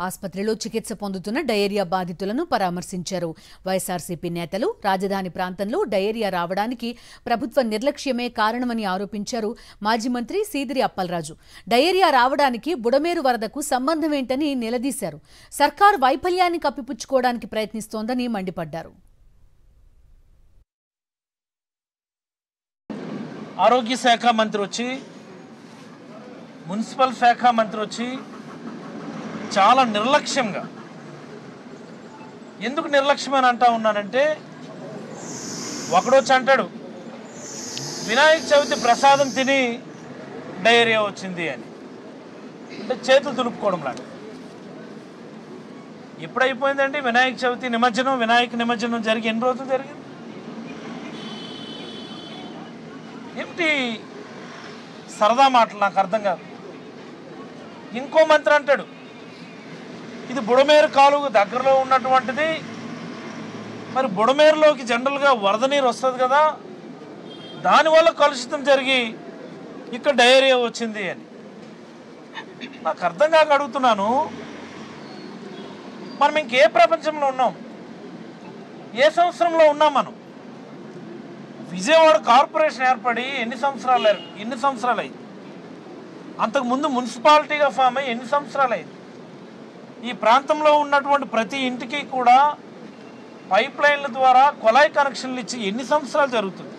ఆసుపత్రిలో చికిత్స పొందుతున్న డయేరియా బాధితులను పరామర్శించారు. వైఎస్ఆర్సీపీ నేతలు రాజధాని ప్రాంతంలో డయేరియా రావడానికి ప్రభుత్వ నిర్లక్ష్యమే కారణమని ఆరోపించారు మాజీ మంత్రి సీదిరి అప్పలరాజు. డయేరియా రావడానికి బుడమేరు వరదకు సంబంధమేంటని నిలదీశారు. సర్కారు వైఫల్యాన్ని కప్పిపుచ్చుకోవడానికి ప్రయత్నిస్తోందని మండిపడ్డారు. ఆరోగ్య శాఖ మంత్రి వచ్చి, మున్సిపల్ శాఖ మంత్రి వచ్చి చాలా నిర్లక్ష్యంగా, ఎందుకు నిర్లక్ష్యమని అంటా ఉన్నానంటే, ఒకడొచ్చి అంటాడు వినాయక చవితి ప్రసాదం తిని డయేరియా వచ్చింది అని, అంటే చేతులు దులుపుకోవడం లాగా. ఎప్పుడైపోయిందండి వినాయక చవితి నిమజ్జనం? వినాయక నిమజ్జనం జరిగి ఎన్ని రోజులు జరిగింది? ఏమిటి సరదా మాటలు? నాకు అర్థం కాదు. ఇంకో మంత్రి అంటాడు ఇది బుడమేరు కాలువ దగ్గరలో ఉన్నటువంటిది, మరి బుడమేరులోకి జనరల్గా వరద నీరు వస్తుంది కదా, దానివల్ల కలుషితం జరిగి ఇక్కడ డయేరియా వచ్చింది అని. నాకు అర్థం కాక అడుగుతున్నాను, మనం ఇంకే ప్రపంచంలో ఉన్నాం? ఏ సంవత్సరంలో ఉన్నాం మనం? విజయవాడ కార్పొరేషన్ ఏర్పడి ఎన్ని సంవత్సరాలు అయింది? అంతకుముందు మున్సిపాలిటీగా ఫామ్ అయ్యి ఎన్ని సంవత్సరాలు అయింది? ఈ ప్రాంతంలో ఉన్నటువంటి ప్రతి ఇంటికి కూడా పైప్ లైన్ల ద్వారా కొలాయి కనెక్షన్లు ఇచ్చి ఎన్ని సంవత్సరాలు జరుగుతుంది?